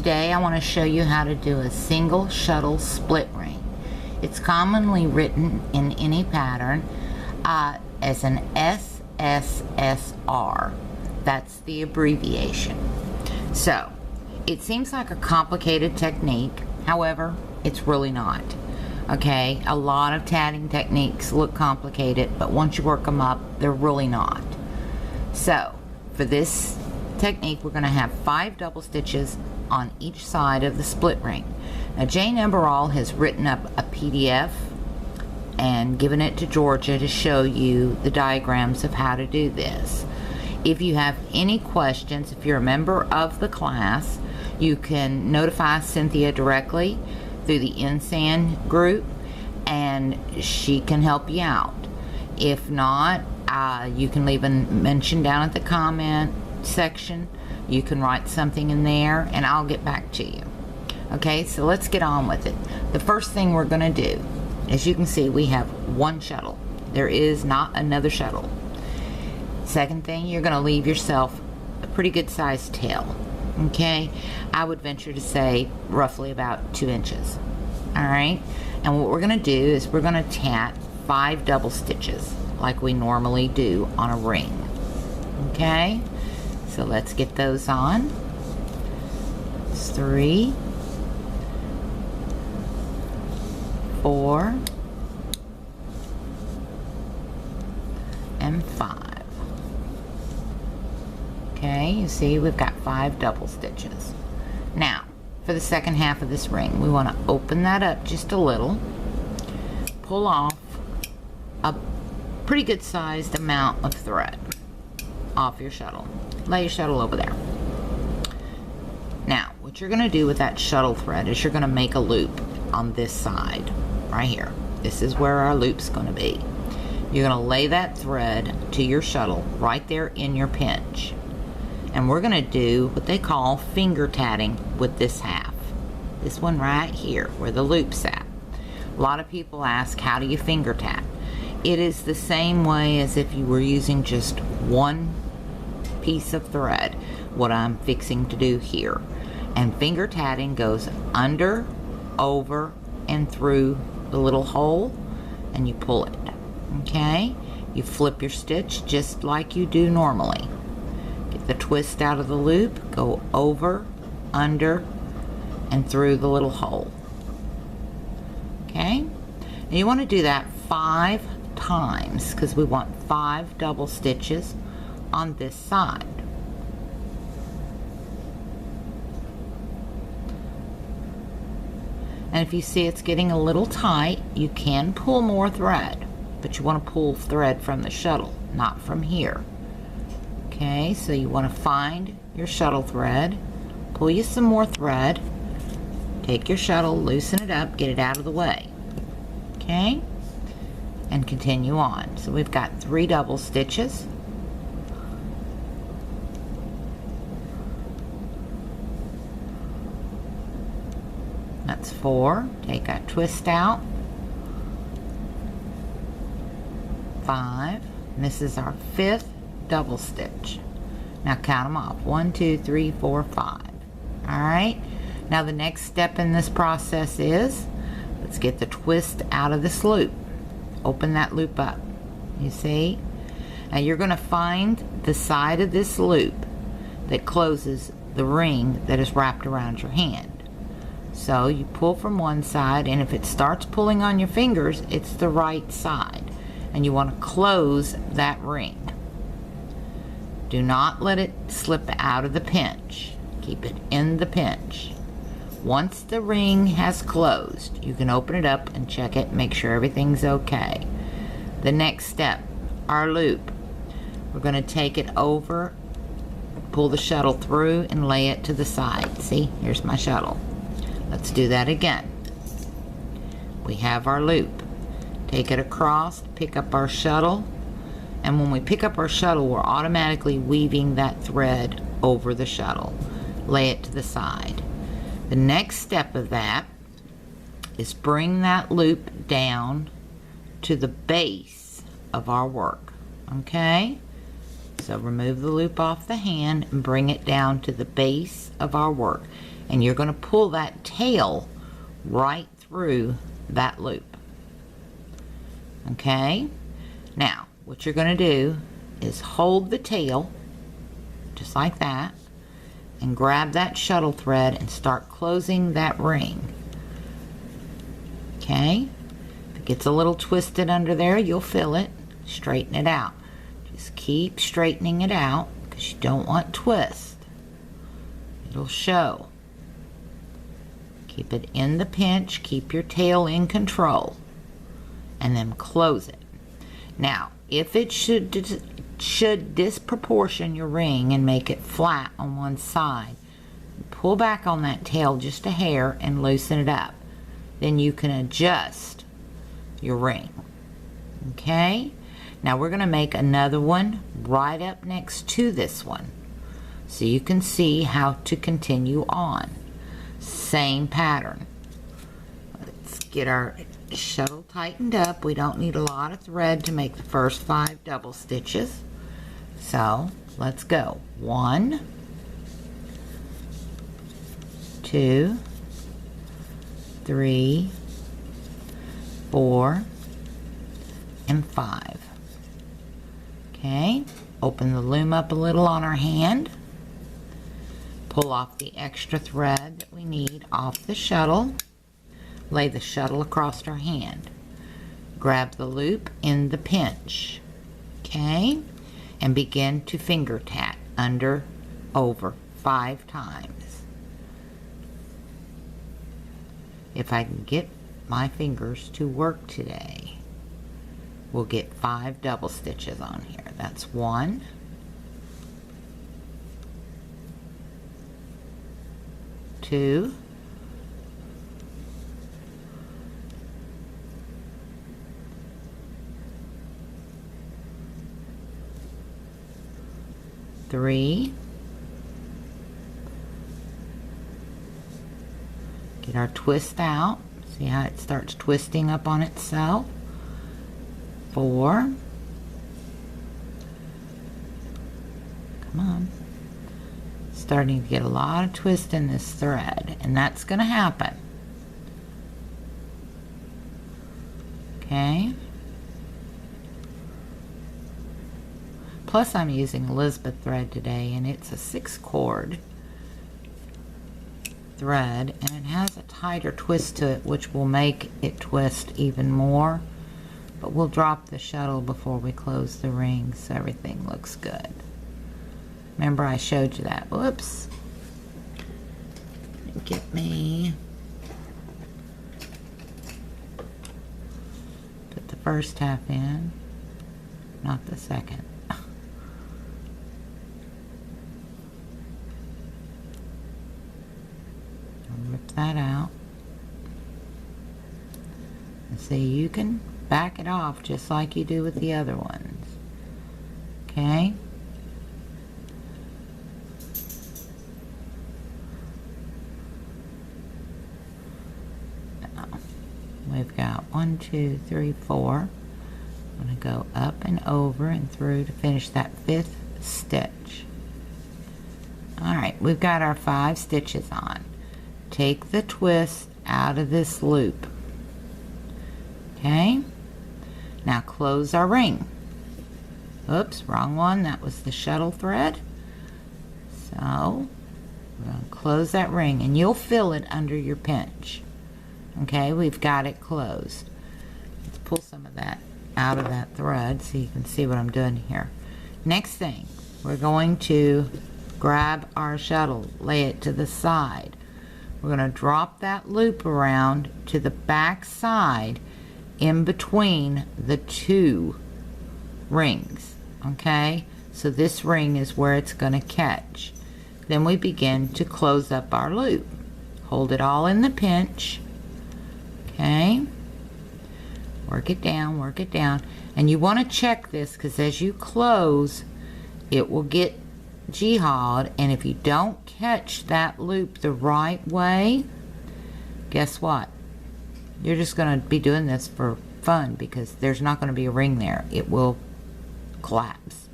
Today I want to show you how to do a single shuttle split ring. It's commonly written in any pattern as an SSSR. That's the abbreviation. So, it seems like a complicated technique, however, it's really not. Okay, a lot of tatting techniques look complicated, but once you work them up, they're really not. So, for this technique, we're going to have 5 double stitches on each side of the split ring. Now, Jane Eberall has written up a PDF and given it to Georgia to show you the diagrams of how to do this. If you have any questions, if you're a member of the class, you can notify Cynthia directly through the NSAN group and she can help you out. If not, you can leave a mention down at the comment section. You can write something in there and I'll get back to you. Okay, so let's get on with it. The first thing we're going to do, as you can see, we have one shuttle. There is not another shuttle. Second thing, you're going to leave yourself a pretty good sized tail. Okay, I would venture to say roughly about 2 inches. Alright, and what we're going to do is we're going to tat 5 double stitches like we normally do on a ring. Okay, so let's get those on. It's 3, 4, and 5. Okay, you see we've got 5 double stitches. Now, for the second half of this ring, we want to open that up just a little, pull off a pretty good sized amount of thread off your shuttle. Lay your shuttle over there. Now, what you're going to do with that shuttle thread is you're going to make a loop on this side, right here. This is where our loop's going to be. You're going to lay that thread to your shuttle right there in your pinch. And we're going to do what they call finger tatting with this half. This one right here, where the loop's at. A lot of people ask, how do you finger tat? It is the same way as if you were using just one piece of thread, what I'm fixing to do here. And finger tatting goes under, over, and through the little hole, and you pull it. Okay? You flip your stitch just like you do normally. Get the twist out of the loop, go over, under, and through the little hole. Okay? And you want to do that 5 times because we want 5 double stitches on this side. And if you see it's getting a little tight, you can pull more thread, but you want to pull thread from the shuttle, not from here. Okay, so you want to find your shuttle thread, pull you some more thread, take your shuttle, loosen it up, get it out of the way. Okay, and continue on. So we've got 3 double stitches. That's 4. Take that twist out. 5. And this is our 5th double stitch. Now count them off. 1, 2, 3, 4, 5. Alright. Now the next step in this process is, let's get the twist out of this loop. Open that loop up. You see? Now you're going to find the side of this loop that closes the ring that is wrapped around your hand. So you pull from one side, and if it starts pulling on your fingers, it's the right side. And you want to close that ring. Do not let it slip out of the pinch. Keep it in the pinch. Once the ring has closed, you can open it up and check it, make sure everything's okay. The next step, our loop. We're going to take it over, pull the shuttle through, and lay it to the side. See, here's my shuttle. Let's do that again. We have our loop. Take it across, pick up our shuttle, and when we pick up our shuttle, we're automatically weaving that thread over the shuttle. Lay it to the side. The next step of that is bring that loop down to the base of our work. Okay? So remove the loop off the hand and bring it down to the base of our work. and you're going to pull that tail right through that loop. Okay, now what you're going to do is hold the tail just like that and grab that shuttle thread and start closing that ring. Okay, if it gets a little twisted under there, you'll feel it. Straighten it out. Just keep straightening it out because you don't want twist. It'll show. Keep it in the pinch, keep your tail in control, and then close it. Now, if it should disproportion your ring and make it flat on one side, pull back on that tail just a hair and loosen it up. Then you can adjust your ring. Okay? Now we're going to make another one right up next to this one, so you can see how to continue on. Same pattern. Let's get our shuttle tightened up. We don't need a lot of thread to make the first 5 double stitches. So let's go. 1, 2, 3, 4, and 5. Okay, open the loom up a little on our hand. Pull off the extra thread that we need off the shuttle. Lay the shuttle across our hand. Grab the loop in the pinch. Okay, and begin to finger tat under, over 5 times. If I can get my fingers to work today, we'll get 5 double stitches on here. That's 1, 2, 3, get our twist out. See how it starts twisting up on itself. 4, come on, starting to get a lot of twist in this thread, and that's going to happen. Okay, plus I'm using Elizabeth thread today, and it's a 6-cord thread, and it has a tighter twist to it, which will make it twist even more. But we'll drop the shuttle before we close the ring so everything looks good. Remember I showed you that. Whoops. Get me. Put the first half in, not the second. Rip that out. And see, you can back it off just like you do with the other ones. Okay? Now, we've got 1, 2, 3, 4. I'm going to go up and over and through to finish that 5th stitch. Alright, we've got our 5 stitches on. Take the twist out of this loop. Okay? Now close our ring. Oops, wrong one. That was the shuttle thread. So we're going to close that ring, and you'll feel it under your pinch. Okay, we've got it closed. Let's pull some of that out of that thread so you can see what I'm doing here. Next thing, we're going to grab our shuttle, lay it to the side. We're going to drop that loop around to the back side in between the 2 rings. Okay, so this ring is where it's going to catch. Then we begin to close up our loop. Hold it all in the pinch. Okay, work it down, and you want to check this because as you close, it will get jihad, and if you don't catch that loop the right way, guess what? You're just going to be doing this for fun because there's not going to be a ring there. It will collapse.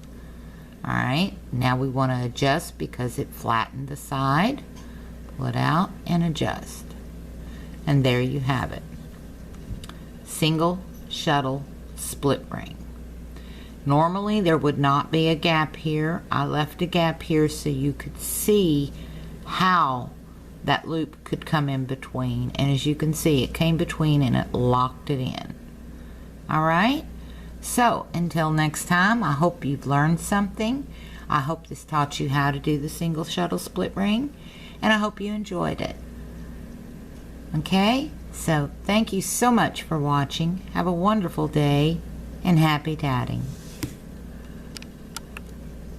Alright, now we want to adjust because it flattened the side. pull it out and adjust. And there you have it. Single shuttle split ring. Normally there would not be a gap here. I left a gap here so you could see how that loop could come in between, and as you can see, it came between and it locked it in. Alright, so until next time, I hope you've learned something. I hope this taught you how to do the single shuttle split ring, and I hope you enjoyed it. Okay, so thank you so much for watching. Have a wonderful day and happy tatting.